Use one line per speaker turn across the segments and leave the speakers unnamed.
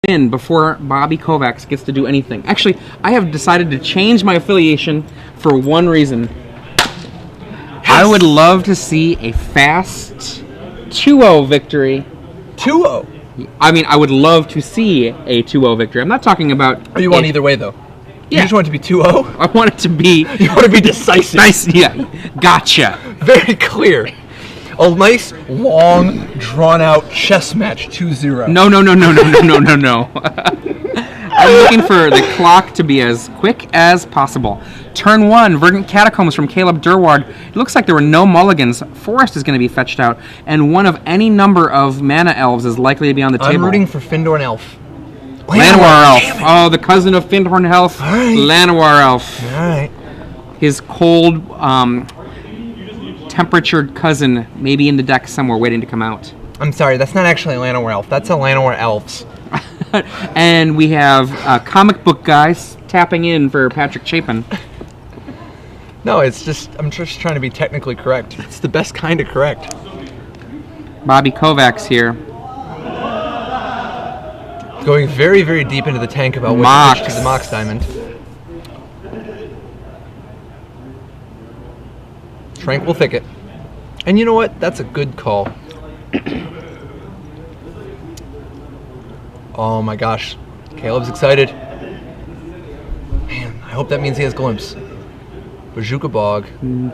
in before Bobby Kovacs gets to do anything. Actually, I have decided to change my affiliation for one reason. I would love to see a fast 2-0 victory.
2-0?
I mean, I would love to see a 2-0 victory. I'm not talking about...
Oh, you want either way, though? You just want it to be 2-0?
I want it to be...
You want to be decisive.
Nice, yeah. Gotcha.
Very clear. A nice, long, drawn-out chess match, 2-0.
No. I'm looking for the clock to be as quick as possible. Turn 1, Verdant Catacombs from Caleb Durward. It looks like there were no mulligans. Forest is going to be fetched out, and one of any number of mana elves is likely to be on the table.
I'm rooting for Findorn Elf.
Llanowar Elf. Oh, the cousin of Findorn Elf.
All right.
Llanowar Elf.
All right.
His cold, temperatured cousin may be in the deck somewhere waiting to come out.
I'm sorry, that's not actually a Llanowar Elf. That's a Llanowar Elves.
And we have comic book guys tapping in for Patrick Chapin.
No, I'm just trying to be technically correct. It's the best kind of correct.
Bobby Kovacs here.
Going very, very deep into the tank about which to the Mox Diamond. Tranquil Thicket. And you know what? That's a good call. Oh my gosh. Caleb's excited. Man, I hope that means he has Glimpse. Bojuka Bog.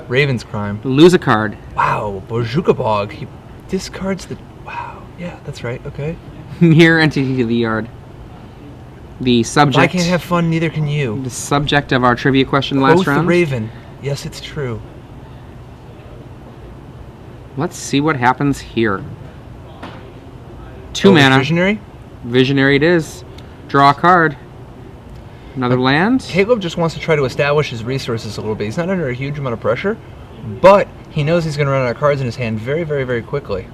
Raven's Crime.
Lose a card.
Wow, Bojuka Bog. He discards the... Wow, yeah, that's right, okay.
Mirror entity to the yard. The subject...
If I can't have fun, neither can you.
The subject of our trivia question last round.
Both the Raven. Yes, it's true.
Let's see what happens here. 2 mana.
Visionary?
Visionary it is. Draw a card. Another land.
Caleb just wants to try to establish his resources a little bit. He's not under a huge amount of pressure, but he knows he's going to run out of cards in his hand very, very, very quickly.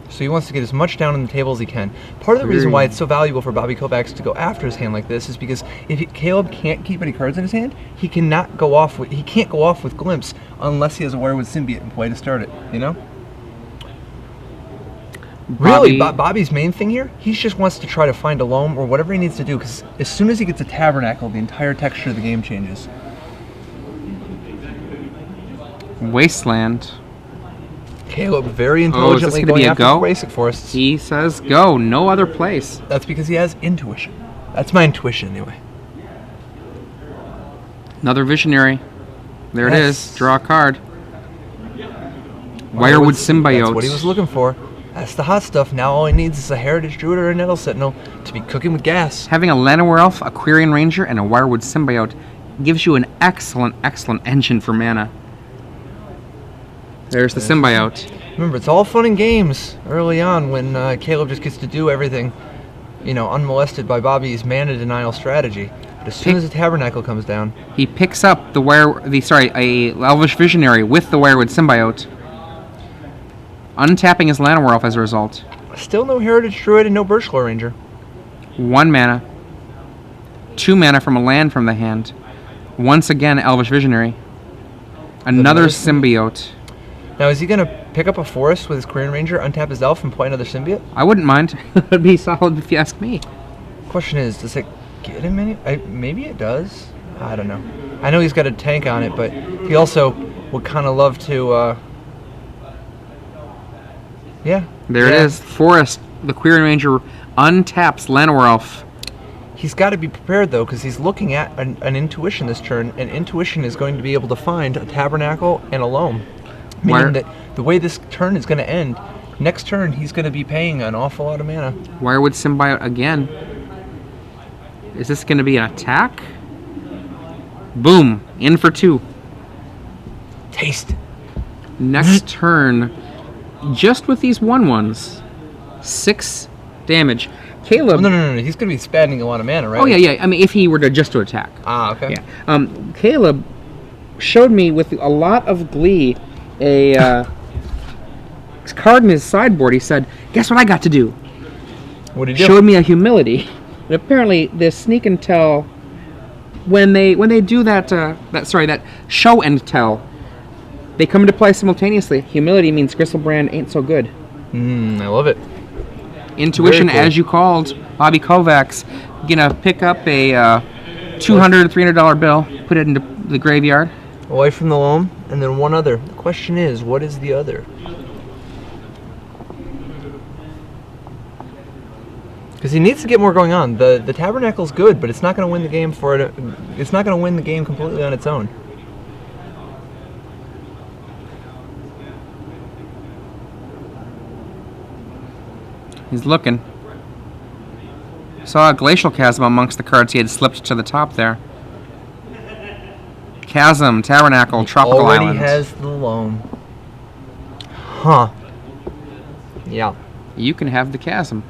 So he wants to get as much down on the table as he can. Part of the reason why it's so valuable for Bobby Kovacs to go after his hand like this is because if Caleb can't keep any cards in his hand, he can't go off with Glimpse unless he has a Werewood Symbiote in play to start it, you know? Really, Bobby's main thing here, he just wants to try to find a loam or whatever he needs to do, because as soon as he gets a Tabernacle, the entire texture of the game changes.
Wasteland.
Caleb very intelligently going after the basic forests.
He says go, no other place.
That's because he has intuition. That's my intuition, anyway.
Another Visionary. There it is. Draw a card. Wirewood Symbiote.
That's what he was looking for. That's the hot stuff. Now all he needs is a Heritage Druid or a Nettle Sentinel to be cooking with gas.
Having a Llanowar Elf, a Quirion Ranger, and a Wirewood Symbiote gives you an excellent, excellent engine for mana. There's the Symbiote.
Remember, it's all fun and games early on when Caleb just gets to do everything, you know, unmolested by Bobby's mana denial strategy. But as soon as the Tabernacle comes down,
he picks up a Elvish Visionary with the Wirewood Symbiote, untapping his Llanowar Elf as a result.
Still no Heritage Druid and no Birchlaw Ranger.
1 mana. 2 mana from a land from the hand. Once again, Elvish Visionary. Another Symbiote.
Now, is he going to pick up a forest with his Quirion Ranger, untap his elf, and play another Symbiote?
I wouldn't mind. That'd be solid if you ask me.
Question is, does it get him any? Maybe it does. I don't know. I know he's got a tank on it, but he also would kind of love to... Yeah.
There it is. Forest. The Quirion Ranger untaps Llanowar Elf.
He's got to be prepared, though, because he's looking at an Intuition this turn, and Intuition is going to be able to find a Tabernacle and a Loam. Meaning that the way this turn is going to end, next turn he's going to be paying an awful lot of mana.
Wirewood Symbiote again. Is this going to be an attack? Boom. In for 2.
Taste.
Next turn, just with these 1/1s, 6 damage. Caleb...
No. He's going to be spending a lot of mana, right?
Oh, yeah. I mean, if he were to just to attack.
Ah, okay.
Yeah. Caleb showed me with a lot of glee a card in his sideboard. He said, guess what I got to do?
What did he do?
Showed me a humility. And apparently, the sneak and tell, when they do that show and tell, they come into play simultaneously. Humility means Griselbrand ain't so good.
I love it.
Intuition,
Very cool.
as you called. Bobby Kovacs gonna pick up a $200, $300 bill, put it into the graveyard.
Away from the loam, and then one other. The question is, what is the other? Because he needs to get more going on. The Tabernacle's good, but it's not going to win the game for it. It's not going to win the game completely on its own.
He's looking. Saw a Glacial Chasm amongst the cards he had slipped to the top there. Chasm, Tabernacle, Tropical
Already
Islands.
has the loam. Huh. Yeah.
You can have the Chasm.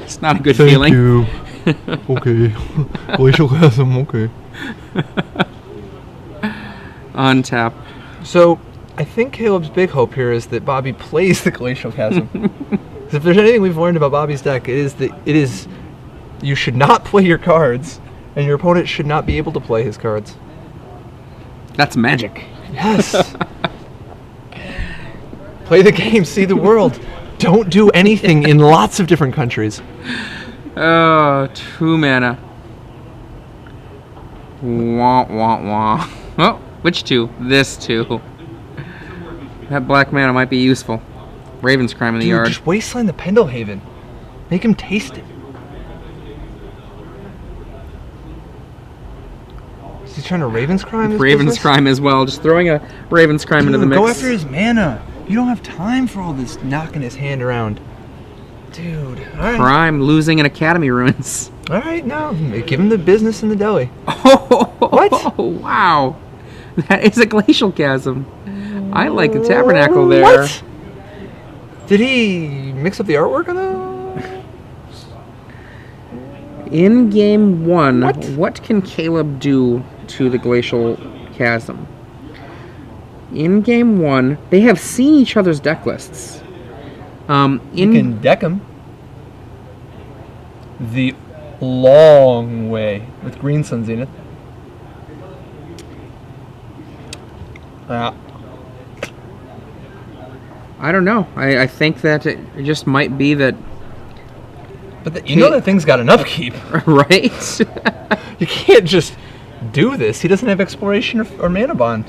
It's not a good feeling.
You. Okay. Glacial Chasm, okay.
Untap.
So, I think Caleb's big hope here is that Bobby plays the Glacial Chasm. Because if there's anything we've learned about Bobby's deck, it is you should not play your cards, and your opponent should not be able to play his cards.
That's magic.
Yes. Play the game, see the world. Don't do anything in lots of different countries.
Oh, 2 mana. Wah, wah, wah. Oh, which 2? This 2. That black mana might be useful. Raven's Crime in the yard.
Just wasteland the Pendlehaven. Make him taste it. Is he trying to Raven's Crime this
Raven's
business?
Crime as well. Just throwing a Raven's Crime into the mix.
Go after his mana. You don't have time for all this knocking his hand around. Dude, alright.
Crime, losing in Academy Ruins.
Alright, now, give him the business in the deli.
Oh,
What?
Wow. That is a Glacial Chasm. I like the Tabernacle there.
What? Did he mix up the artwork on that?
In game 1,
What?
what can Caleb do to the Glacial Chasm? In game 1, they have seen each other's deck lists.
You can deck him the long way with Green Sun Zenith.
I don't know. I think that it just might be that,
But you know that thing's got an upkeep.
right?
You can't just do this. He doesn't have Exploration or Mana Bond.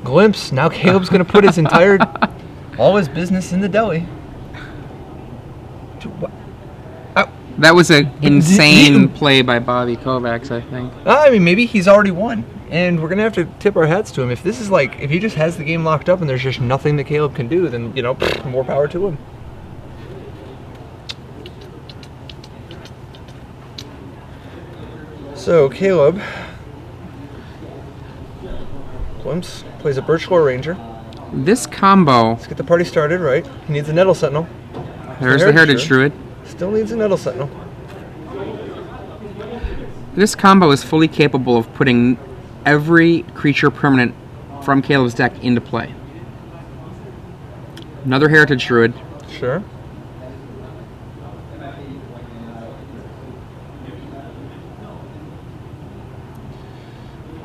Glimpse. Now Caleb's going to put his entire, all his business in the deli. Dude, what?
That was an insane play by Bobby Kovacs, I think.
I mean, maybe he's already won, and we're gonna have to tip our hats to him. If this is like, if he just has the game locked up and there's just nothing that Caleb can do, then more power to him. So Caleb, Glimpse plays a Birchlore Ranger.
This combo,
Let's get the party started, right? He needs a Nettle Sentinel.
there's the Heritage Druid.
Still needs a Nettle Sentinel.
This combo is fully capable of putting every creature permanent from Caleb's deck into play. Another Heritage Druid.
Sure.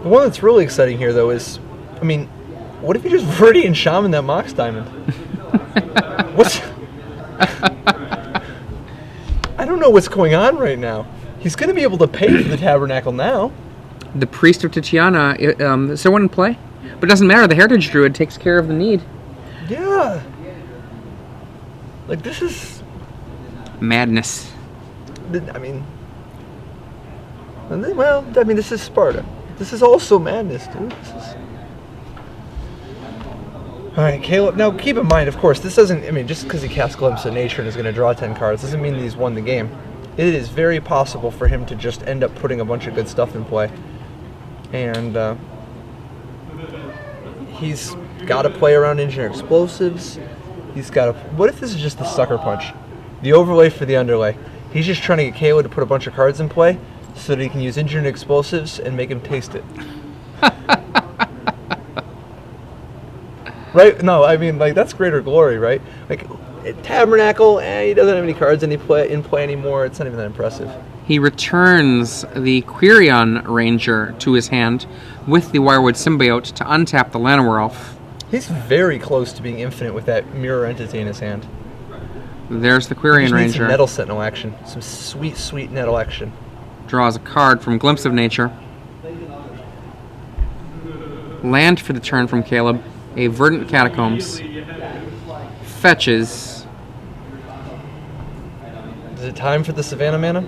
The one that's really exciting here, though, is, I mean, what if you just Viridian Shaman that Mox Diamond? What's... I don't know what's going on right now. He's going to be able to pay for the Tabernacle now.
The Priest of Titiana, is there one in play? But it doesn't matter, the Heritage Druid takes care of the need.
Yeah. Like, this is...
Madness.
I mean... Well, I mean, this is Sparta. This is also madness, dude. This is... Alright, Caleb. Now, keep in mind, of course, this doesn't... I mean, just because he casts Glimpse of Nature and is going to draw 10 cards doesn't mean that he's won the game. It is very possible for him to just end up putting a bunch of good stuff in play. And, he's got to play around Engineer Explosives. He's got to... What if this is just the Sucker Punch? The overlay for the underlay. He's just trying to get Caleb to put a bunch of cards in play so that he can use Engineered Explosives and make him taste it. Right? No, I mean, like, that's greater glory, right? Like, Tabernacle, he doesn't have any cards in play anymore. It's not even that impressive.
He returns the Quirion Ranger to his hand with the Wirewood Symbiote to untap the Llanowar Elf.
He's very close to being infinite with that mirror entity in his hand.
There's the Quirion
Some
Ranger.
Nettle Sentinel action. Some sweet, sweet Nettle action.
Draws a card from Glimpse of Nature. Land for the turn from Caleb. A Verdant Catacombs. Fetches.
Is it time for the Savannah mana?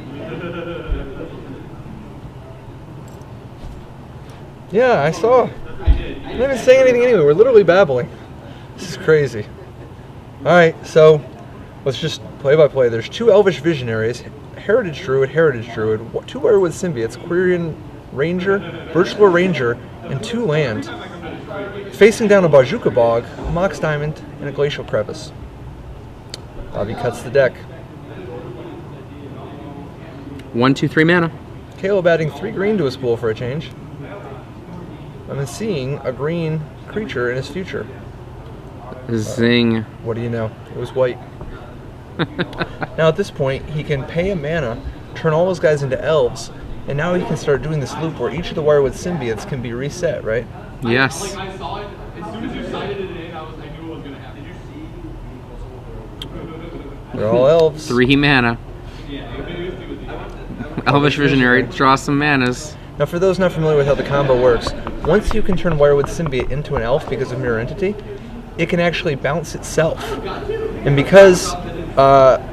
Yeah, I saw. I'm not even saying anything anyway. We're literally babbling. This is crazy. Alright, so let's just play by play. There's 2 Elvish Visionaries, Heritage Druid, 2 Wirewood Symbiotes, Quirion Ranger, Birchlore Ranger, and 2 land. Facing down a Bajuka Bog, a Mox Diamond, and a Glacial Crevice. Bobby cuts the deck.
1, 2, 3 mana.
Caleb adding 3 green to his pool for a change. I'm seeing a green creature in his future.
Zing.
What do you know? It was white. Now at this point, he can pay a mana, turn all those guys into elves, and now he can start doing this loop where each of the Wirewood Symbiotes can be reset, right?
Yes.
I saw it as soon as you cited it today. I knew it was gonna happen. Did you see?
They're all elves.
3 mana. Elvish Visionary, draw some manas.
Now for those not familiar with how the combo works, once you can turn Wirewood Symbiote into an elf because of Mirror Entity, it can actually bounce itself. And because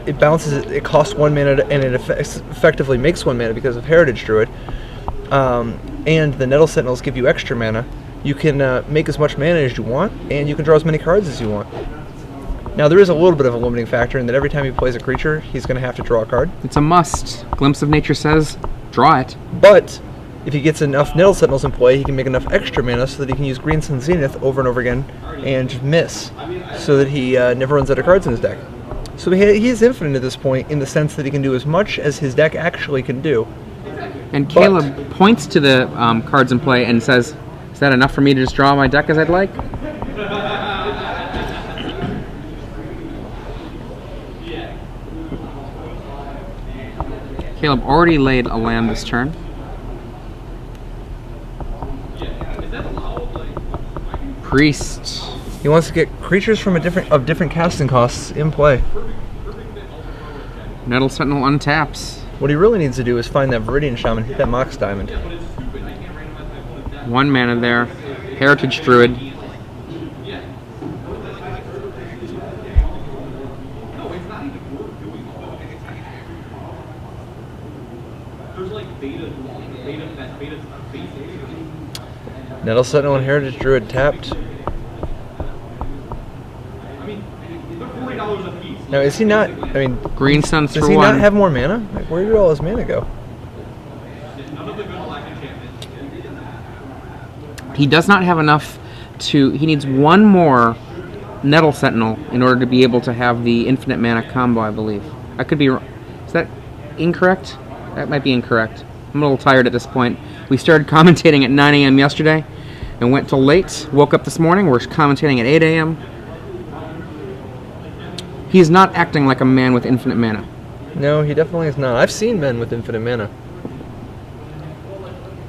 it bounces, it costs 1 mana and it effectively makes 1 mana because of Heritage Druid, and the Nettle Sentinels give you extra mana, you can make as much mana as you want, and you can draw as many cards as you want. Now there is a little bit of a limiting factor in that every time he plays a creature, he's going to have to draw a card.
It's a must. Glimpse of Nature says, draw it.
But if he gets enough Nettle Sentinels in play, he can make enough extra mana so that he can use Green Sun Zenith over and over again and just miss, so that he never runs out of cards in his deck. So he is infinite at this point in the sense that he can do as much as his deck actually can do.
And Caleb points to the cards in play and says, is that enough for me to just draw my deck as I'd like? Caleb already laid a land this turn. Priest.
He wants to get creatures from different casting costs in play.
Nettle Sentinel untaps.
What he really needs to do is find that Viridian Shaman, hit that Mox Diamond.
1 mana there. Heritage Druid.
Nettle Sentinel and Heritage Druid tapped. Now is he not, I mean,
Green Suns
does
for
he
1.
not have more mana? Like, where did all his mana go?
He does not have enough to... He needs 1 more Nettle Sentinel in order to be able to have the infinite mana combo, I believe. I could be wrong. Is that incorrect? That might be incorrect. I'm a little tired at this point. We started commentating at 9 a.m. yesterday and went till late. Woke up this morning. We're commentating at 8 a.m. He's not acting like a man with infinite mana.
No, he definitely is not. I've seen men with infinite mana.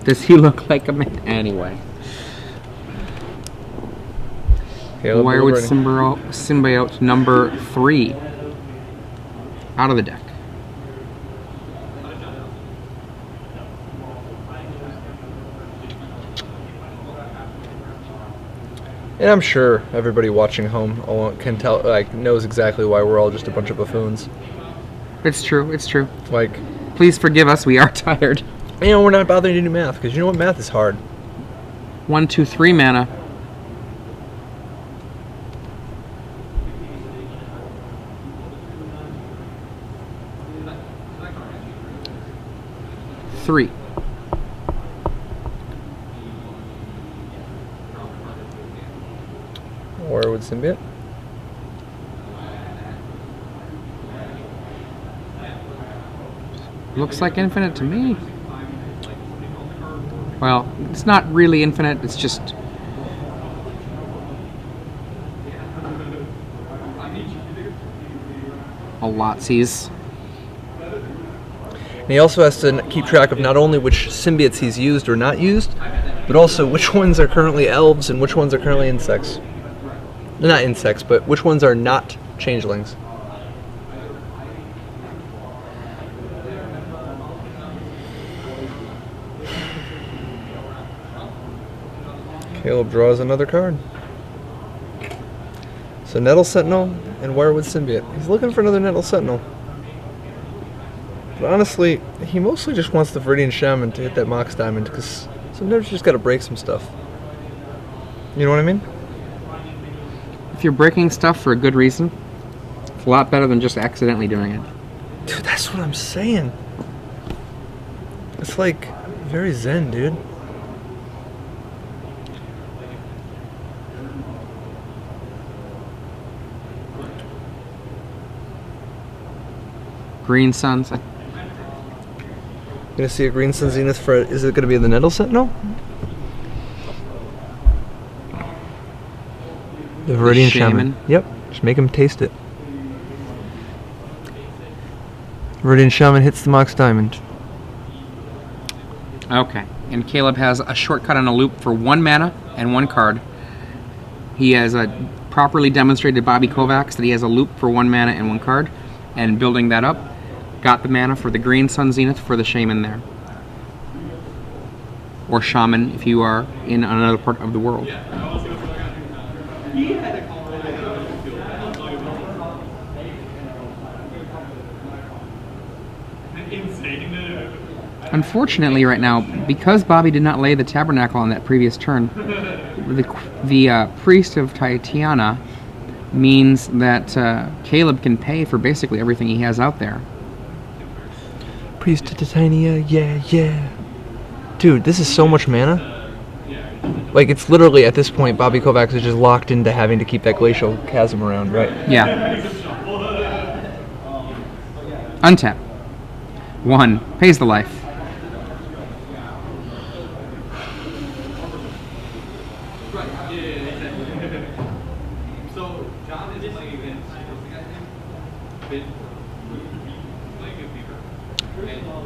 Does he look like a man? Anyway. Wirewood Symbiote number 3. Out of the deck.
And I'm sure everybody watching home can tell, like, knows exactly why we're all just a bunch of buffoons.
It's true, it's true.
Like,
please forgive us, we are tired.
You know, we're not bothering to do math, because you know what, math is hard.
1, 2, 3 mana. Three.
Wirewood Symbiote.
Looks like infinite to me. Well, it's not really infinite, it's just... a lot sees.
And he also has to keep track of not only which symbiotes he's used or not used, but also which ones are currently elves and which ones are currently insects. Not insects, but which ones are not changelings? Caleb draws another card. So Nettle Sentinel and Wirewood Symbiote. He's looking for another Nettle Sentinel. But honestly, he mostly just wants the Viridian Shaman to hit that Mox Diamond, because sometimes you just gotta break some stuff. You know what I mean?
If you're breaking stuff for a good reason, it's a lot better than just accidentally doing it.
Dude, that's what I'm saying. It's like very zen, dude.
Green Suns.
Gonna see a Green Sun Zenith for, is it gonna be the Nettle Sentinel? The Viridian Shaman. Yep, just make him taste it. Viridian Shaman hits the Mox Diamond.
Okay, and Caleb has a shortcut on a loop for 1 mana and 1 card. He has properly demonstrated to Bobby Kovacs that he has a loop for 1 mana and 1 card, and building that up, got the mana for the Green Sun Zenith for the Shaman there. Or Shaman if you are in another part of the world. Unfortunately, right now, because Bobby did not lay the Tabernacle on that previous turn, the Priest of Titania means that Caleb can pay for basically everything he has out there.
Priest of Titania, yeah. Dude, this is so much mana. Like, it's literally, at this point, Bobby Kovacs is just locked into having to keep that Glacial Chasm around, right?
Yeah. Untap. 1. Pays the life.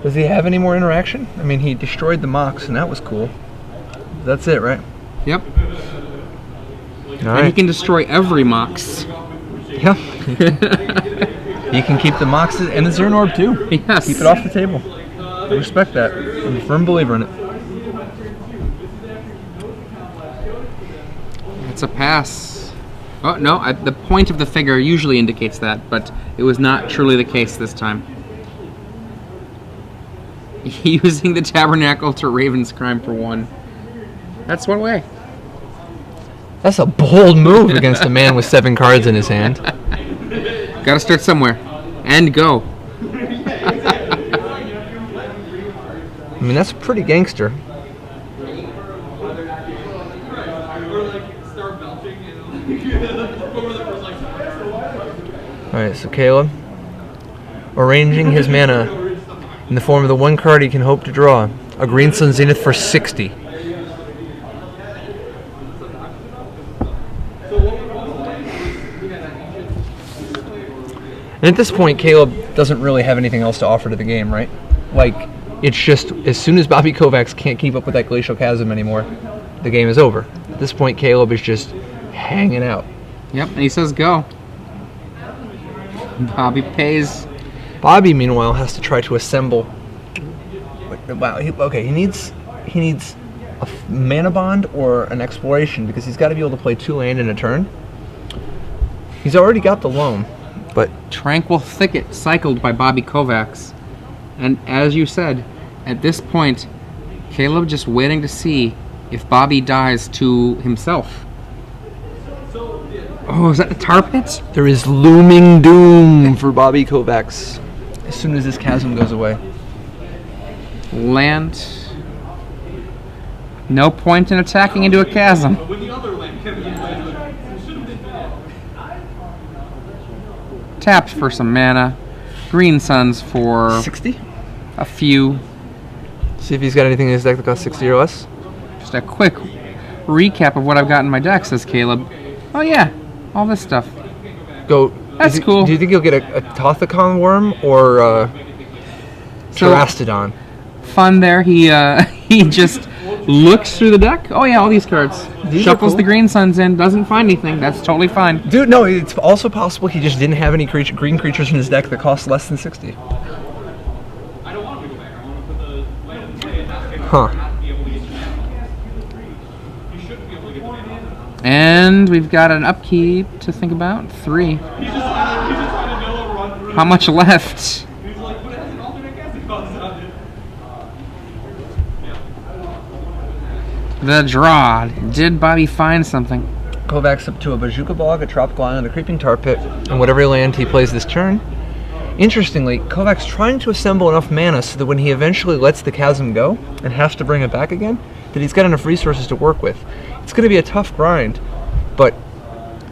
Does he have any more interaction? I mean, he destroyed the Mox, and that was cool. That's it, right?
Yep.
All
And
right.
he can destroy every Mox.
Yeah. He can keep the Moxes and the Zern Orb too.
Yes.
Keep it off the table. I respect that. I'm a firm believer in it.
It's a pass. Oh, no, the point of the figure usually indicates that, but it was not truly the case this time. Using the Tabernacle to Raven's Crime for 1. That's one way.
That's a bold move against a man with 7 cards in his hand.
Gotta start somewhere. And go.
I mean, that's pretty gangster. Alright, so Caleb, arranging his mana in the form of the 1 card he can hope to draw. A Green Sun Zenith for 60. And at this point, Caleb doesn't really have anything else to offer to the game, right? Like, it's just, as soon as Bobby Kovacs can't keep up with that Glacial Chasm anymore, the game is over. At this point, Caleb is just hanging out.
Yep, and he says go. Bobby pays.
Bobby, meanwhile, has to try to assemble. Wow. He needs a mana bond or an exploration, because he's got to be able to play 2 land in a turn. He's already got the loam, but
Tranquil Thicket cycled by Bobby Kovacs. And as you said, at this point, Caleb just waiting to see if Bobby dies to himself. Oh, is that the tar pit?
there is looming doom for Bobby Kovacs as soon as this chasm goes away.
Land. No point in attacking into a chasm.
When the other land kept getting
Tapped for some mana. Green Suns for
60?
a few.
See if he's got anything in his deck that costs 60 or less.
Just a quick recap of what I've got in my deck, says Caleb. Oh yeah, all this stuff.
Go.
That's cool.
Do you think you'll get a Tothicon worm or
So-
Terastodon?
Fun there. He just Looks through the deck. Oh yeah, all these cards.
These are
Shuffles
cool.
the green suns in. Doesn't find anything. That's totally fine.
Dude, no, it's also possible he just didn't have any green creatures in his deck that cost less than 60.
I don't want him to go back. I want him to put the land in play and ask him
Huh.
not to be able to get to mana. He shouldn't be able to get to mana.
And we've got an upkeep to think about. 3.
He's just trying to know a run through.
How much left?
He's like, but it has an alternate casting cost on it.
The draw. Did Bobby find something?
Kovacs up to a Bazooka Bog, a Tropical Island, a Creeping Tar Pit, and whatever land he plays this turn. Interestingly, Kovacs trying to assemble enough mana so that when he eventually lets the chasm go and has to bring it back again, that he's got enough resources to work with. It's going to be a tough grind, but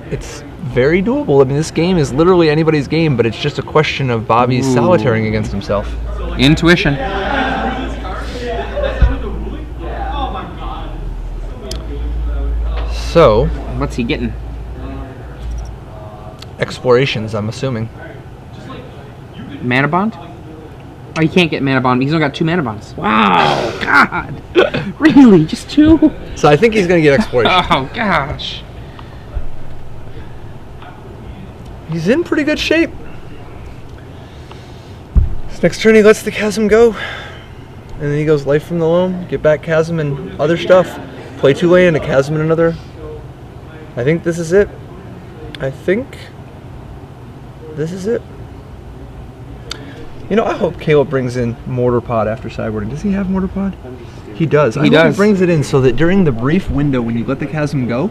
it's very doable. I mean, this game is literally anybody's game, but it's just a question of Bobby's solitaring against himself.
Intuition.
So,
What's he getting?
explorations, I'm assuming.
Mana bond? Oh, you can't get mana bond. He's only got 2 mana bonds. Wow. God. Really? Just 2?
So I think he's going to get exploration.
Oh, gosh.
He's in pretty good shape. This next turn he lets the chasm go. And then he goes life from the loam, get back chasm and other stuff. Play 2 land, a chasm and another. I think this is it. I think this is it. You know, I hope Caleb brings in Mortar Pod after sideboarding. Does he have Mortar Pod? He does. I hope
does.
he brings it in so that during the brief window when you let the chasm go,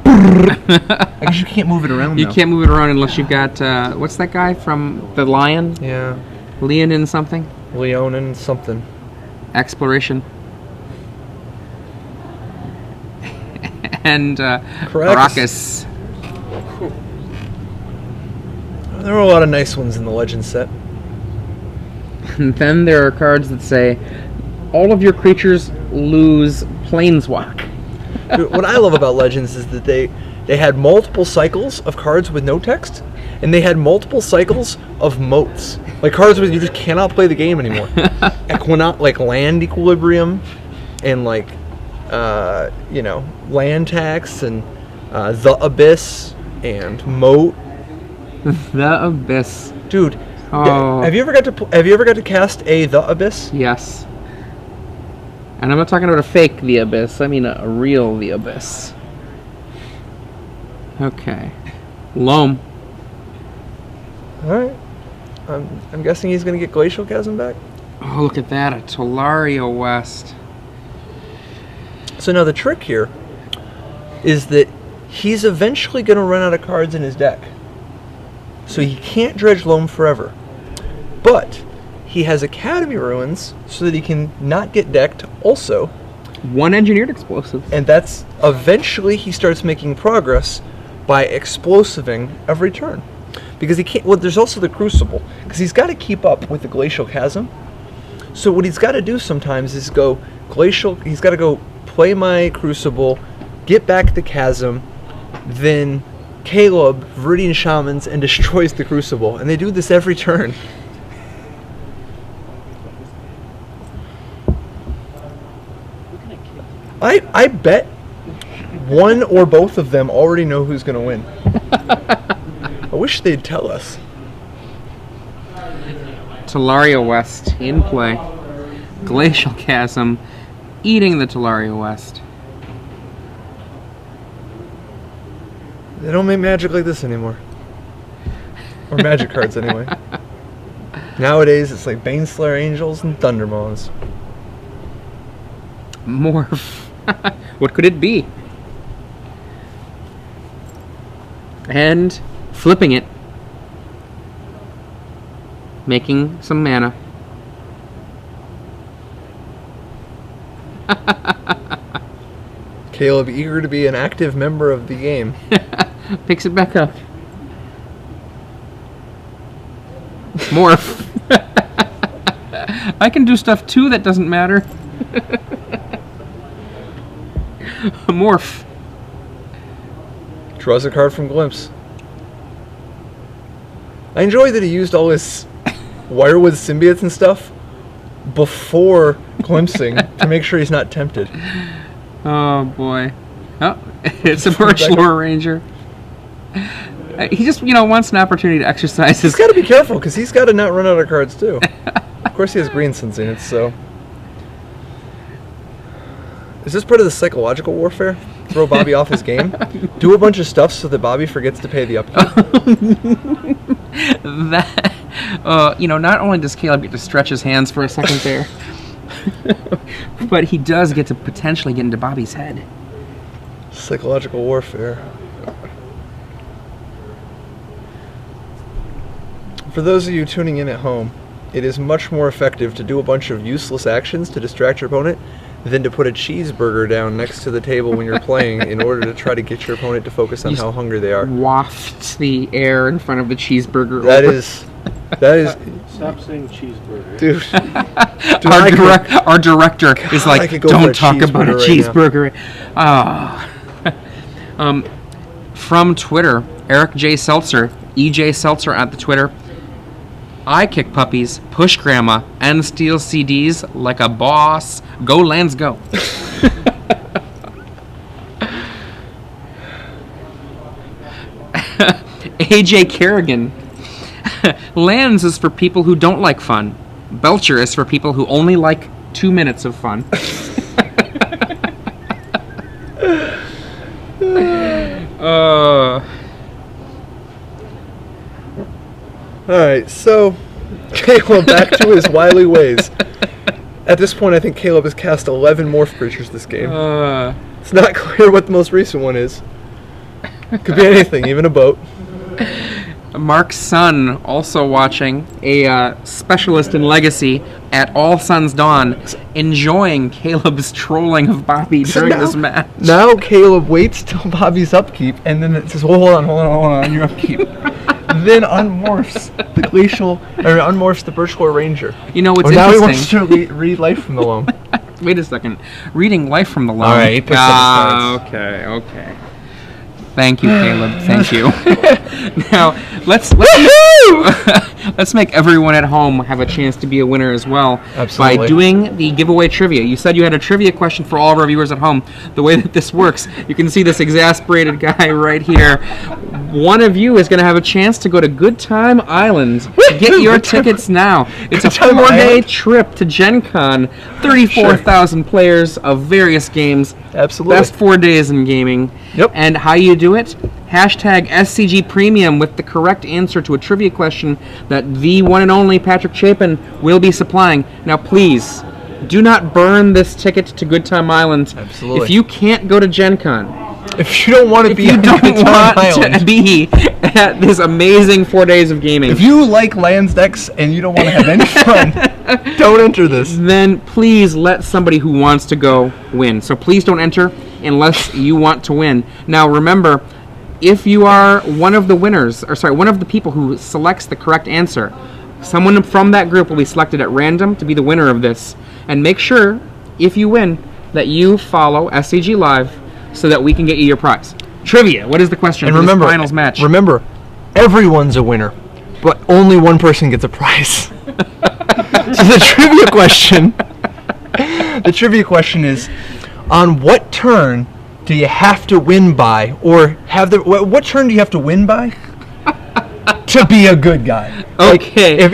I guess you can't move it around
You
now.
can't move it around unless you've got, what's that guy from the Lion?
Yeah.
Leonin something?
Leonin something.
Exploration. And
Caracas.
Caracas.
There are a lot of nice ones in the Legends set.
And then there are cards that say, all of your creatures lose Planeswalk.
Dude, what I love about Legends is that they had multiple cycles of cards with no text, and they had multiple cycles of moats. Like cards where you just cannot play the game anymore. Like land equilibrium, and like, land tax, and the abyss, and moat.
The Abyss.
Dude,
Oh.
have you ever got to cast a the abyss?
Yes. And I'm not talking about a fake The Abyss. I mean a real The Abyss. Okay. Loam.
All right. I'm guessing he's gonna get Glacial Chasm back.
Oh, look at that. A Tolaria West.
So now the trick here is that he's eventually going to run out of cards in his deck. So he can't dredge Loam forever. But he has Academy Ruins so that he can not get decked also.
1 engineered explosive.
And that's eventually he starts making progress by explosiving every turn. Because he can't, well, there's also the Crucible. Because he's got to keep up with the Glacial Chasm. So what he's got to do sometimes is go Glacial, he's got to go play my Crucible, get back the Chasm, then Caleb, Viridian Shamans, and destroys the Crucible. And they do this every turn. I bet one or both of them already know who's going to win. I wish they'd tell us.
Tolaria West in play. Glacial Chasm eating the Tolaria West.
They don't make magic like this anymore. Or magic cards anyway. Nowadays it's like Baneslayer Angels and Thundermaws.
Morph. What could it be? And flipping it. Making some mana.
Caleb, eager to be an active member of the game.
Picks it back up. Morph. I can do stuff too that doesn't matter. Morph.
Draws a card from Glimpse. I enjoy that he used all his Wirewood symbiotes and stuff before glimpsing to make sure he's not tempted.
Oh boy. Oh, it's a Birch Lore Ranger. He just, wants an opportunity to exercise his...
He's got to be careful, because he's got to not run out of cards, too. Of course he has green sensing it, so... Is this part of the psychological warfare? Throw Bobby off his game? Do a bunch of stuff so that Bobby forgets to pay the upkeep?
Not only does Caleb get to stretch his hands for a second there, but he does get to potentially get into Bobby's head.
Psychological warfare. For those of you tuning in at home, it is much more effective to do a bunch of useless actions to distract your opponent than to put a cheeseburger down next to the table when you're playing in order to try to get your opponent to focus on how hungry they are.
Waft the air in front of the cheeseburger.
That is...
Stop saying cheeseburger.
Dude.
Our director is like, don't talk about a cheeseburger. From Twitter, Eric J. Seltzer, EJ Seltzer at the Twitter. I kick puppies, push grandma, and steal CDs like a boss. Go, Lands, go. AJ Kerrigan. Lands is for people who don't like fun. Belcher is for people who only like 2 minutes of fun.
Alright, so Caleb back to his wily ways. At this point, I think Caleb has cast 11 morph creatures this game. It's not clear what the most recent one is. Could be anything, even a boat.
Mark's son, also watching, a specialist in Legacy at All Suns Dawn, enjoying Caleb's trolling of Bobby during this match.
Now Caleb waits till Bobby's upkeep, and then it says, hold on, your upkeep. Then unmorphs the unmorphs the Birch Lore Ranger.
You know what's
now
interesting?
he wants to read Life from the Loam.
Wait a second. Reading Life from the Loam.
All right, he picks up his cards.
Okay. Thank you, Caleb. Thank you. Now, let's make everyone at home have a chance to be a winner as well.
Absolutely.
By doing the giveaway trivia. You said you had a trivia question for all of our viewers at home. The way that this works, you can see this exasperated guy right here. One of you is going to have a chance to go to Good Time Island. Get your tickets now. It's a 4-day trip to Gen Con. 34,000 players of various games.
Absolutely.
Best 4 days in gaming.
Yep.
And how you do it? Hashtag SCG Premium with the correct answer to a trivia question that the one and only Patrick Chapin will be supplying. Now, please, do not burn this ticket to Good Time Island.
Absolutely.
If you can't go to Gen Con,
if you don't want to be
you
on
don't
Good Time
want
Island,
to be at this amazing 4 days of gaming,
if you like Lands decks and you don't want to have any fun, don't enter this.
Then please let somebody who wants to go win. So please don't enter unless you want to win. Now remember, if you are one of the winners, one of the people who selects the correct answer, someone from that group will be selected at random to be the winner of this. And make sure, if you win, that you follow SCG Live so that we can get you your prize. Trivia, what is the question for this finals match?
Remember, everyone's a winner, but only one person gets a prize. So the trivia question is, on what turn do you have to win by, or what turn do you have to win by to be a good guy?
Okay.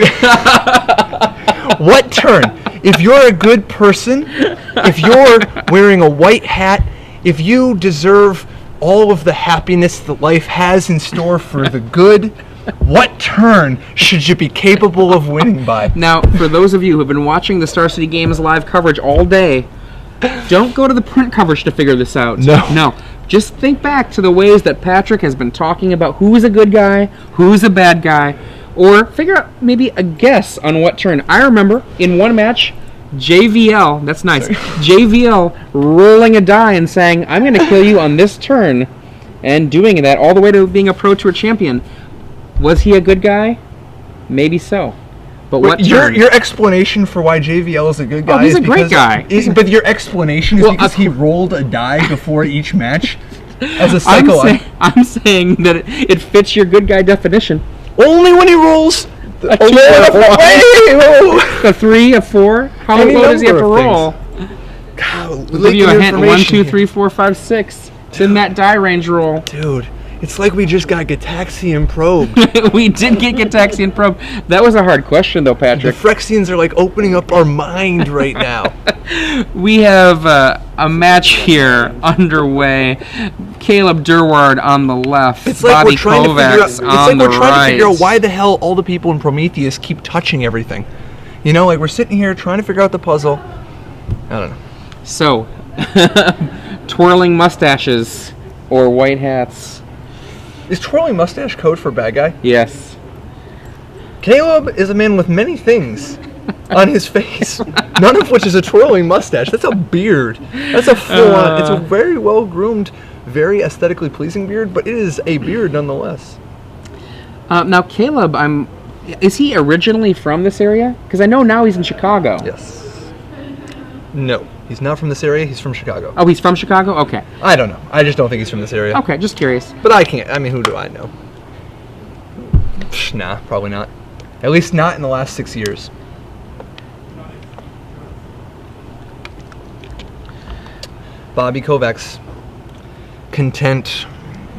What turn? If you're a good person, if you're wearing a white hat, if you deserve all of the happiness that life has in store for the good, what turn should you be capable of winning by?
Now, for those of you who have been watching the Star City Games live coverage all day, don't go to the print coverage to figure this out. No. Just think back to the ways that Patrick has been talking about who's a good guy, who's a bad guy, or figure out maybe a guess on what turn. I remember in one match, JVL, that's nice, JVL rolling a die and saying, I'm going to kill you on this turn, and doing that all the way to being a Pro Tour champion. Was he a good guy? Maybe so. But what turn?
Your explanation for why JVL is a good guy
he's a great guy.
But your explanation is because he rolled a die before each match as a psycho.
I'm saying that it fits your good guy definition.
Only when he rolls
A 3, a 4? How
Any
low does he have to
number of
roll?
God,
We'll give you a hint. 1, 2,
information
3, 4, 5, 6. It's in that die range roll.
Dude, it's like we just got Gataxian probed.
We did get Gataxian probe. That was a hard question, though,
The
Patrick.
Phyrexians are like opening up our mind right now.
We have a match here underway. Caleb Durward on the left.
It's like
Bobby
we're trying to figure out.
Kovacs
It's
on
like
the
we're trying to figure
right.
out why the hell all the people in Prometheus keep touching everything. You know, like we're sitting here trying to figure out the puzzle. I don't know.
So, twirling mustaches or white hats.
Is twirling mustache code for bad guy?
Yes.
Caleb is a man with many things on his face, none of which is a twirling mustache. That's a beard. That's a full-on. It's a very well-groomed, very aesthetically pleasing beard, but it is a beard nonetheless.
Now, Caleb, is he originally from this area? Because I know now he's in Chicago.
Yes. No, he's not from this area. He's from Chicago.
Oh, he's from Chicago? Okay.
I don't know. I just don't think he's from this area.
Okay, just curious.
But I can't. I mean, who do I know? Psh, nah, probably not. At least not in the last 6 years. Bobby Kovacs, content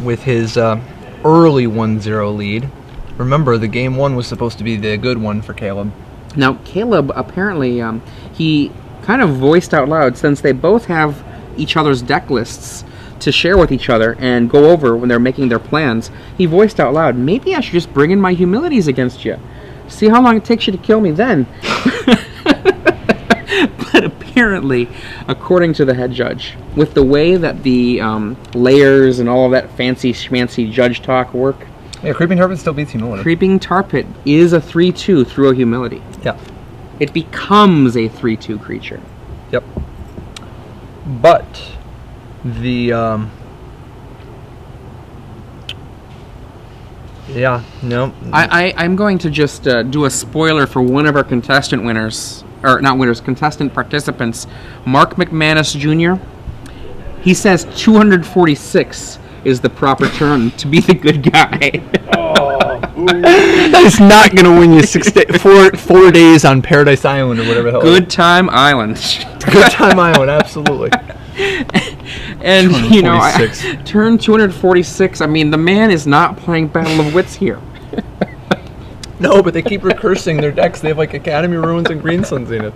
with his early 1-0 lead. Remember, the game one was supposed to be the good one for Caleb.
Now, Caleb, apparently, he kind of voiced out loud, since they both have each other's deck lists to share with each other and go over when they're making their plans, he voiced out loud, maybe I should just bring in my humilities against you. See how long it takes you to kill me then. But apparently, according to the head judge, with the way that the layers and all of that fancy schmancy judge talk work,
Yeah, Creeping Tarpon still beats Humility.
Creeping Tar Pit is a 3-2 through a humility.
Yeah.
It becomes a 3-2 creature.
Yep. But the yeah, no.
I'm going to just do a spoiler for one of our contestant winners, or not winners, contestant participants, Mark McManus Jr. He says 246 is the proper turn to be the good guy.
That is not going to win you 4 days on Paradise Island or whatever the hell.
Good Time Island.
Good Time Island, absolutely.
And, you know,
246.
turn 246, I mean, the man is not playing Battle of Wits here.
No, but they keep recursing their decks. They have like Academy Ruins and Green Sun Zenith.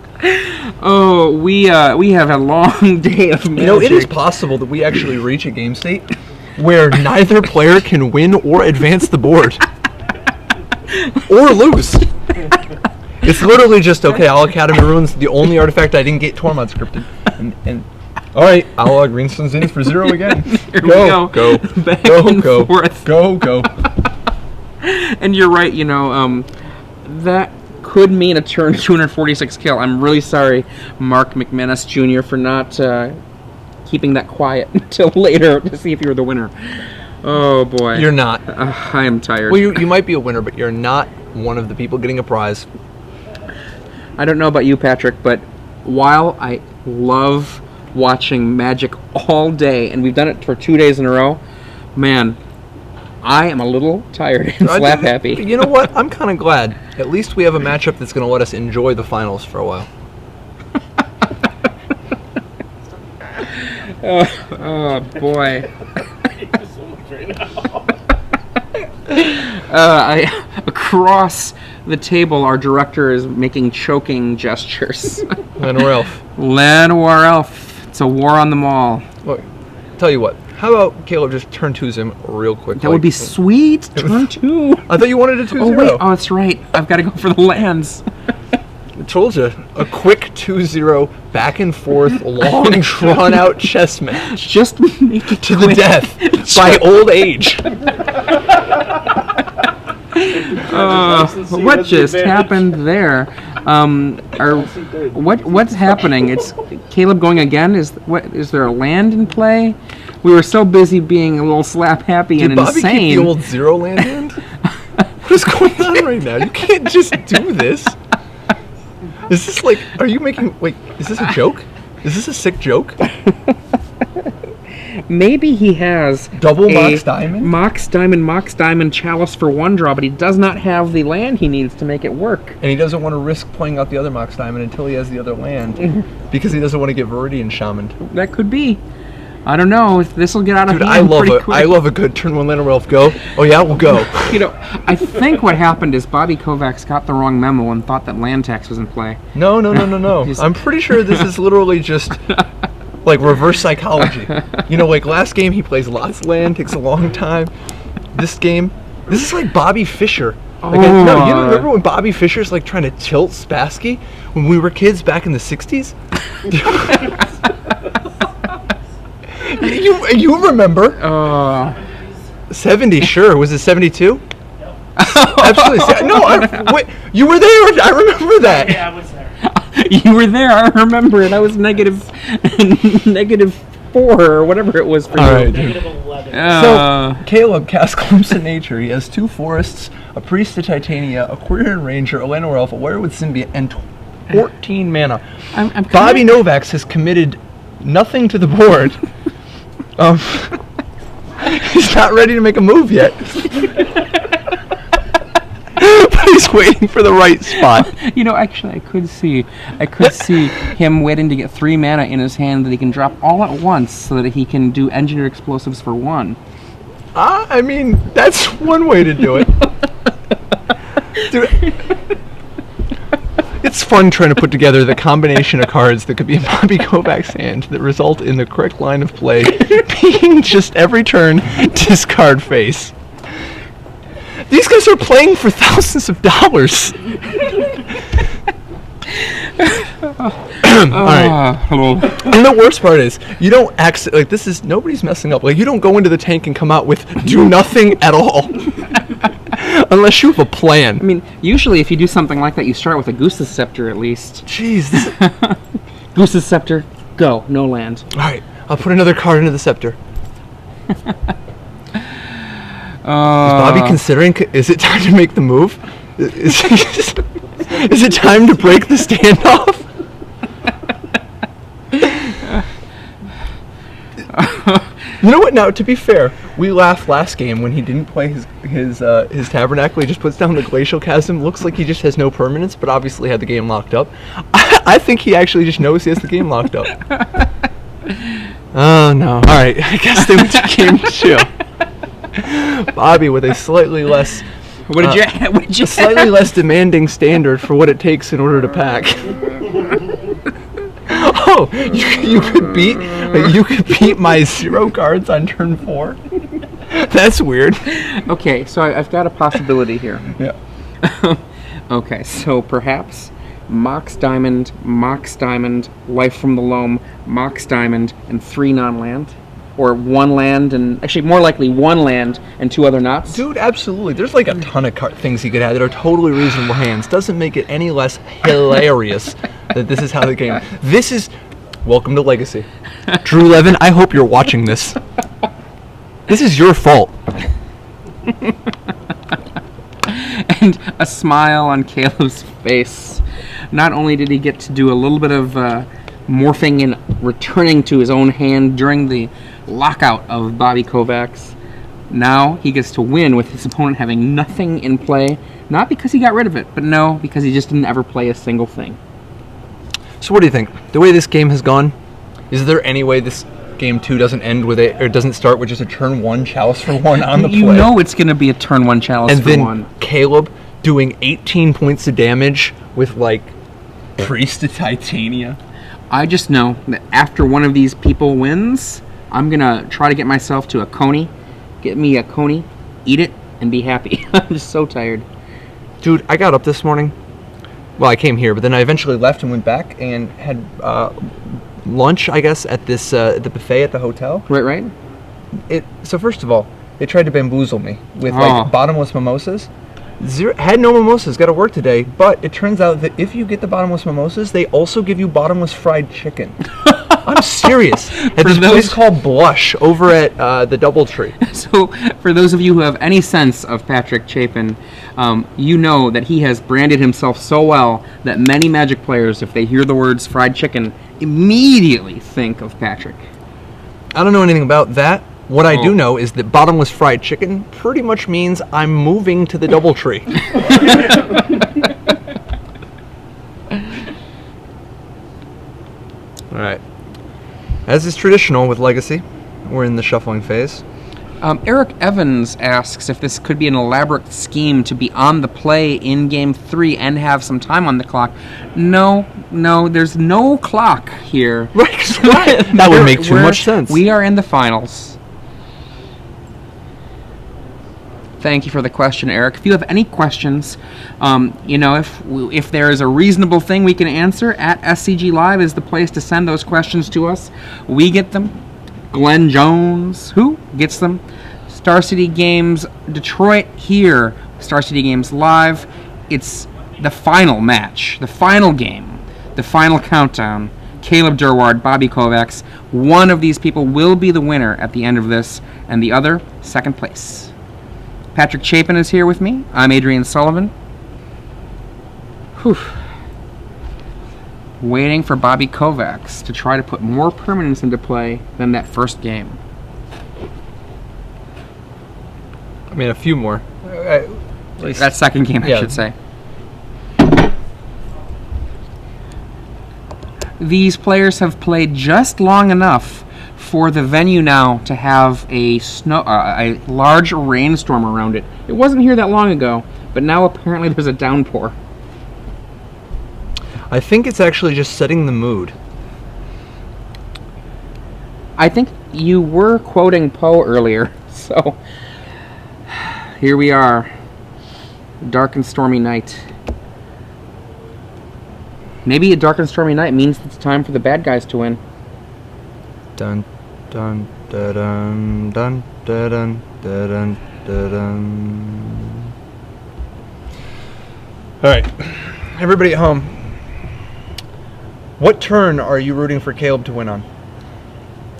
Oh, we have a long day of magic.
You know, it is possible that we actually reach a game state where neither player can win or advance the board. Or lose. It's literally just, okay, I'll Academy Ruins, the only artifact I didn't get Tormod scripted. And all right, I'll Green Sun Zenith for 0 again.
Here we
Go,
go.
go,
Back
go,
and
go,
forth.
go.
And you're right, you know, that could mean a turn 246 kill. I'm really sorry, Mark McManus Jr., for not keeping that quiet until later to see if you were the winner. Oh, boy.
You're not.
I am tired.
Well, you might be a winner, but you're not one of the people getting a prize.
I don't know about you, Patrick, but while I love watching Magic all day, and we've done it for 2 days in a row, man, I am a little tired and slap happy.
You know what? I'm kind of glad. At least we have a matchup that's going to let us enjoy the finals for a while.
Oh boy. Across the table, our director is making choking gestures.
Llanowar Elf.
Llanowar Elf. It's a war on the mall.
Look, tell you what. How about Caleb just turn 2s him real quick?
That would be sweet. Turn 2.
I thought you wanted a 2-0.
Oh wait. Oh, that's right. I've got to go for the lands.
I told you. A quick 2-0, back and forth, long, drawn-out chess match.
Just make it
To the
quick.
death. By old age.
What just happened there? What's happening? It's Caleb going again. Is there a land in play? We were so busy being a little slap happy
Did
and
Bobby
insane.
keep the old 0 land hand? What is going on right now? You can't just do this. Is this like, are you making, wait, is this a joke? Is this a sick joke?
maybe he has
Double
a
Mox Diamond?
Mox Diamond chalice for 1 draw, but he does not have the land he needs to make it work.
And he doesn't want to risk playing out the other Mox Diamond until he has the other land, because he doesn't want to get Viridian Shamaned.
That could be. I don't know. This will get out of
Dude,
hand pretty quick.
I love a good turn 1 land elf. Go. Oh yeah, we'll go.
You know, I think what happened is Bobby Kovacs got the wrong memo and thought that land tax was in play.
No. I'm pretty sure this is literally just like reverse psychology. You know, like last game he plays lots of land, takes a long time. This game, this is like Bobby Fischer. Like, you remember when Bobby Fischer's like trying to tilt Spassky when we were kids back in the 60s? You remember? 70, sure. Was it 72? Absolutely. No, wait, you were there. I remember that.
Yeah, I was there.
You were there. I remember it. I was negative 4 or whatever it was for you.
All right,
Negative 11.
So, Caleb casts Glimpse of Nature. He has 2 forests, a Priest of Titania, a Quirion Ranger, a Llanowar Elf, a Warrior with Symbiont, and 14 mana.
I'm
Bobby Novaks has committed nothing to the board. He's not ready to make a move yet. But he's waiting for the right spot.
You know, actually, I could see him waiting to get 3 mana in his hand that he can drop all at once, so that he can do Engineer Explosives for 1.
I mean, that's one way to do it. Dude, it's fun trying to put together the combination of cards that could be in Bobby Kovacs' hand that result in the correct line of play being just every turn discard face. These guys are playing for thousands of dollars. Alright. And the worst part is, you don't like this is, nobody's messing up. Like, you don't go into the tank and come out with do nothing at all. Unless you have a plan.
I mean, usually if you do something like that, you start with a Goose's Scepter at least.
Jeez.
Goose's Scepter, go, no land.
Alright, I'll put another card into the scepter. Is Bobby considering, is it time to make the move? Is it time to break the standoff? You know what? Now, to be fair, we laughed last game when he didn't play his Tabernacle. He just puts down the Glacial Chasm. Looks like he just has no permanence, but obviously had the game locked up. I think he actually just knows he has the game locked up. Oh no! All right, I guess they went to game 2. Bobby with a slightly less.
What did you
slightly less demanding standard for what it takes in order to pack. Oh, you could beat my 0 cards on turn 4. That's weird.
Okay, so I've got a possibility here.
Yeah.
Okay, so perhaps Mox Diamond, Life from the Loam, Mox Diamond, and 3 non-land. Or 1 land, and actually more likely 1 land and 2 other knots.
Dude, absolutely. There's like a ton of things he could have that are totally reasonable hands. Doesn't make it any less hilarious that this is how the game. This is welcome to Legacy. Drew Levin, I hope you're watching this. This is your fault.
And a smile on Caleb's face. Not only did he get to do a little bit of morphing and returning to his own hand during the lockout of Bobby Kovacs, now he gets to win with his opponent having nothing in play. Not because he got rid of it, but no, because he just didn't ever play a single thing.
So what do you think? The way this game has gone, is there any way this game 2 doesn't end with or doesn't start with just a turn 1 chalice for 1 on the play?
You know it's going to be a turn 1 chalice
and
for
then
1.
Caleb doing 18 points of damage with like Priest of Titania.
I just know that after one of these people wins, I'm going to try to get myself to a coney, get me a coney, eat it, and be happy. I'm just so tired.
Dude, I got up this morning. Well, I came here, but then I eventually left and went back and had lunch, I guess, at this the buffet at the hotel.
Right.
So first of all, they tried to bamboozle me with like bottomless mimosas. Had no mimosas, got to work today, but it turns out that if you get the bottomless mimosas, they also give you bottomless fried chicken. I'm serious. At this place called Blush over at the Doubletree.
So, for those of you who have any sense of Patrick Chapin, you know that he has branded himself so well that many Magic players, if they hear the words fried chicken, immediately think of Patrick.
I don't know anything about that. What I do know is that bottomless fried chicken pretty much means I'm moving to the DoubleTree. All right. As is traditional with Legacy, we're in the shuffling phase.
Eric Evans asks if this could be an elaborate scheme to be on the play in Game 3 and have some time on the clock. No, there's no clock here.
Right, that would make too much sense.
We are in the finals. Thank you for the question, Eric. If you have any questions, if there is a reasonable thing we can answer, at SCG Live is the place to send those questions to us. We get them. Glenn Jones, who gets them? Star City Games Detroit here. Star City Games Live. It's the final match, the final game, the final countdown. Caleb Durward, Bobby Kovacs. One of these people will be the winner at the end of this, and the other, second place. Patrick Chapin is here with me. I'm Adrian Sullivan. Whew. Waiting for Bobby Kovacs to try to put more permanence into play than that first game.
I mean, a few more.
That second game, I should say. These players have played just long enough for the venue now to have a large rainstorm around it. It wasn't here that long ago, but now apparently there's a downpour.
I think it's actually just setting the mood.
I think you were quoting Poe earlier, so here we are. Dark and stormy night. Maybe a dark and stormy night means it's time for the bad guys to win.
Dun dun dun dun dun dun dun dun dun. All right, everybody at home. What turn are you rooting for Caleb to win on?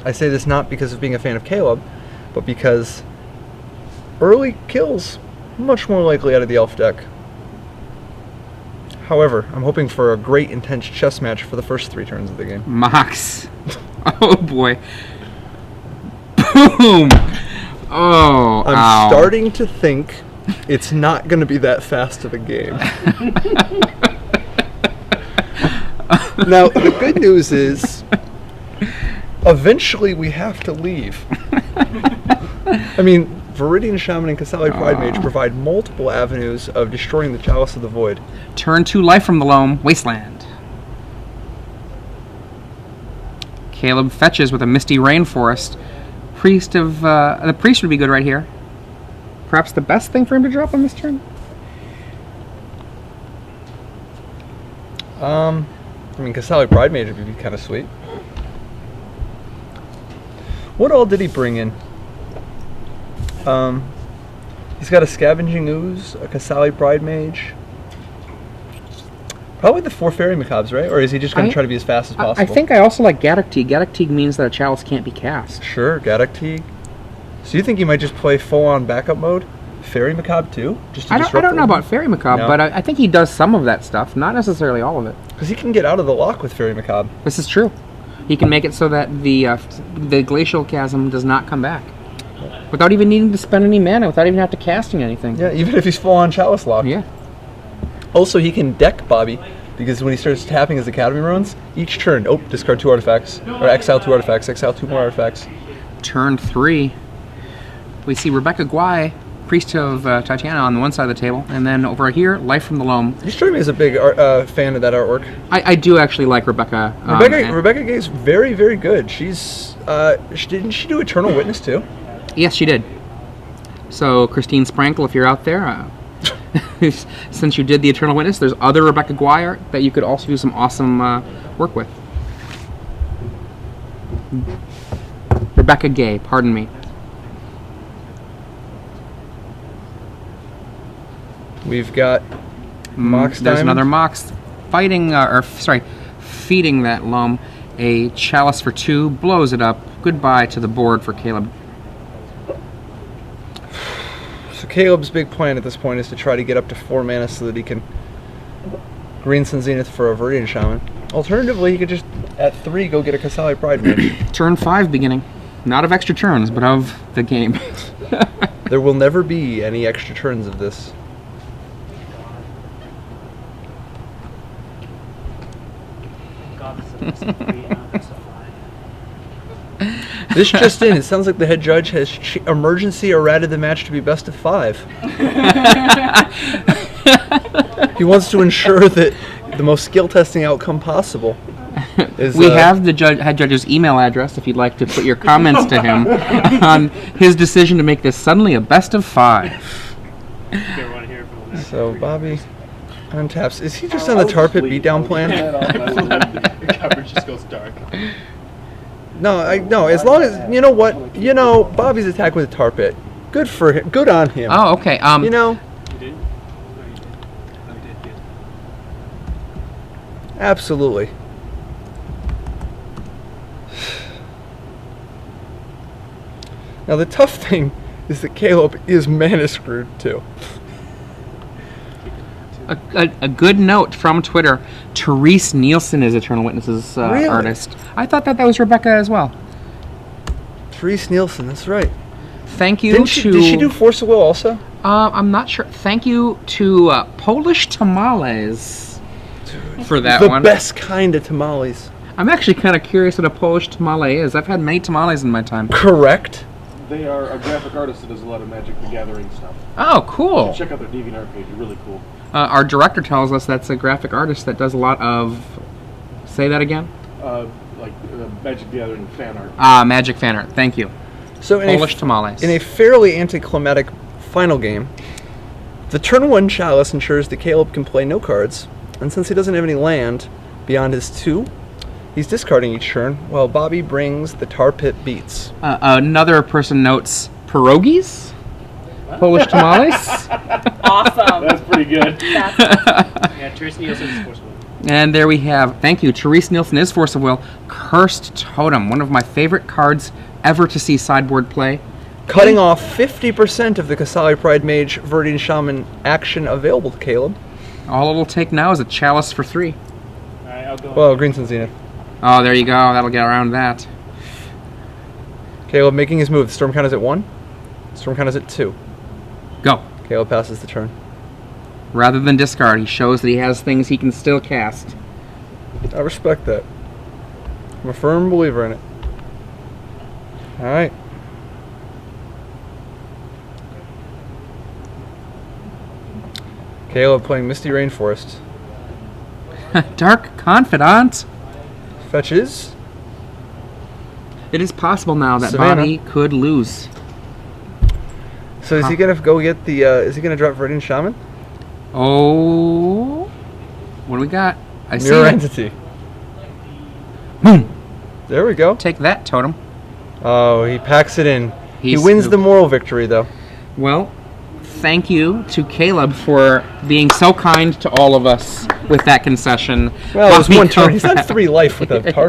I say this not because of being a fan of Caleb, but because early kills much more likely out of the elf deck. However, I'm hoping for a great intense chess match for the first 3 turns of the game.
Mox. Oh boy. Boom. Oh,
I'm starting to think it's not going to be that fast of a game. Now, the good news is, eventually we have to leave. I mean, Viridian Shaman and Kasali Pride Mage provide multiple avenues of destroying the Chalice of the Void.
Turn 2 Life from the Loam, Wasteland. Caleb fetches with a Misty Rainforest. The Priest would be good right here. Perhaps the best thing for him to drop on this turn?
I mean, Kasali Pride Mage would be kind of sweet. What all did he bring in? He's got a Scavenging Ooze, a Kasali Pride Mage. Probably the 4 Fairy Macabres, right? Or is he just going to try to be as fast as possible?
I think I also like Gaddock Teeg. Gaddock Teeg means that a Chalice can't be cast.
Sure, Gaddock Teeg. So you think he might just play full-on backup mode? Fairy Macabre too? Just to
I don't know about Fairy Macabre, but I think he does some of that stuff, not necessarily all of it.
Because he can get out of the lock with Fairy Macabre.
This is true. He can make it so that the Glacial Chasm does not come back. Without even needing to spend any mana, without even have to casting anything.
Yeah, even if he's full-on Chalice lock.
Yeah.
Also, he can deck Bobby, because when he starts tapping his Academy runes, each turn, discard 2 artifacts, or exile 2 artifacts, exile 2 more artifacts.
Turn 3. We see Rebecca Guai, Priest of Tatiana, on the one side of the table, and then over here, Life from the Loam.
You struck me as a big fan of that artwork.
I do actually like Rebecca.
Rebecca Gay's very, very good. Didn't she do Eternal Witness too?
Yes, she did. So, Christine Sprankle, if you're out there, since you did the Eternal Witness, there's other Rebecca Guai art that you could also do some awesome work with. Rebecca Gay, pardon me.
We've got Mox
There's
Diamond.
another Mox feeding that Loam. A Chalice for 2, blows it up. Goodbye to the board for Caleb.
So Caleb's big plan at this point is to try to get up to 4 mana so that he can Green Sun Zenith for a Viridian Shaman. Alternatively, he could just, at 3, go get a Kasali Pride Mage.
Turn 5 beginning. Not of extra turns, but of the game.
There will never be any extra turns of this.
God, this is a best of 3, not a best of 5.
This just in, it sounds like the head judge has emergency errated the match to be best of 5. He wants to ensure that the most skill testing outcome possible is...
We have the head judge's email address if you'd like to put your comments to him on his decision to make this suddenly a best of 5.
Okay, want to hear from the next
So,
three
Bobby
guys.
untaps. Is he just on the tar pit beatdown plan?
The coverage just goes dark.
No, as long as, you know what, Bobby's attack with a tar pit. Good for him. Good on him.
Oh, okay.
You know,
You did? No, you did. No, you did. Good.
absolutely. Now, the tough thing is that Caleb is mana screwed, too.
A good note from Twitter. Therese Nielsen is Eternal Witness's
Really?
artist. I thought that was Rebecca as well.
Therese Nielsen, that's right.
Thank you
Did
to...
she do Force of Will also?
I'm not sure. Thank you to Polish Tamales for that
The
one.
best kind of tamales.
I'm actually kind of curious what a Polish tamale is. I've had many tamales in my time.
Correct.
They are a graphic artist that does a lot of Magic the Gathering stuff.
Oh, cool.
Check out their DeviantArt page, really cool.
Our director tells us that's a graphic artist that does a lot of... Say that again?
Magic the Gathering fan art.
Magic fan art. Thank you.
So
Polish tamales.
in a fairly anticlimactic final game, the turn 1 Chalice ensures that Caleb can play no cards, and since he doesn't have any land beyond his 2, he's discarding each turn, while Bobby brings the tar pit beats.
Another person notes pierogies? Polish tamales?
Awesome.
That's pretty good.
Yeah, Therese Nielsen is Force of Will.
And there we have, thank you, Therese Nielsen is Force of Will, Cursed Totem, one of my favorite cards ever to see sideboard play.
Cutting off 50% of the Kasali Pride Mage Viridian Shaman action available to Caleb.
All it'll take now is a Chalice for 3.
Alright, I'll go.
Well, Green Sun Zenith.
Oh, there you go, that'll get around that.
Caleb making his move. The Storm count is at 1. Storm count is at 2.
Go.
Caleb passes the turn.
Rather than discard, he shows that he has things he can still cast.
I respect that. I'm a firm believer in it. Alright. Caleb playing Misty Rainforest.
Dark Confidant.
Fetches.
It is possible now that
Savannah.
Bobby could lose.
So is he gonna go get the? Is he gonna drop Viridian Shaman?
Oh, what do we got? I see
Mirror
it.
Entity.
Boom.
There we go.
Take that, Totem.
Oh, he packs it in. He
He's-
wins the moral victory, though.
Well, thank you to Caleb for being so kind to all of us with that concession.
Well, it was
Bobby
one turn. He's
Kovacs.
had 3 life with a tar